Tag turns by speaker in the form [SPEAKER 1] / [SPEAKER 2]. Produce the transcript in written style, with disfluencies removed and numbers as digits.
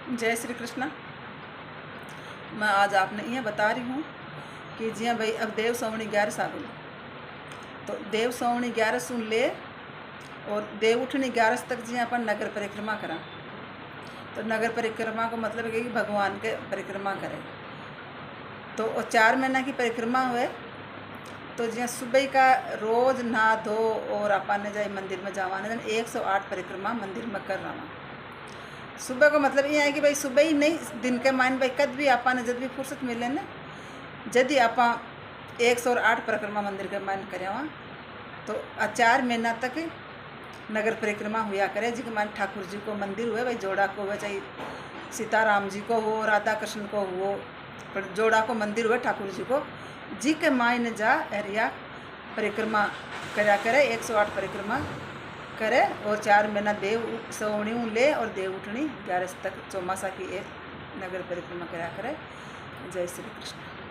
[SPEAKER 1] जय श्री कृष्ण। मैं आज आपने ये बता रही हूँ कि जी भाई अब देव सौवणी 11 आ गई, तो देव सौवणी 11 सुन ले और देव उठनी 11 तक जी अपन नगर परिक्रमा करा। तो नगर परिक्रमा को मतलब है कि भगवान के परिक्रमा करें। तो वो 4 महीना की परिक्रमा हुए तो जी सुबह का रोज नहा धो और अपन ने जाए मंदिर में जावाने 108 परिक्रमा मंदिर में कर रहा। सुबह को मतलब ये है कि भाई सुबह ही नहीं, दिन के मान भाई कद भी आपा ने जब भी फुर्सत मिले ना, जदि आपा 108 परिक्रमा मंदिर के मान करे वहाँ तो 4 महीना तक नगर परिक्रमा हुआ करे। जी के मान ठाकुर जी को मंदिर हुए, भाई जोड़ा को हुए, चाहे सीताराम जी को हो, राधा कृष्ण को हो, पर जोड़ा को मंदिर हुए ठाकुर जी को, जी के मायने जा एरिया परिक्रमा करा करे, 108 परिक्रमा करे और 4 महीना देव सौवणी ले और देव उठनी 11 तक चौमासा की एक नगर परिक्रमा करा करे। जय श्री कृष्ण।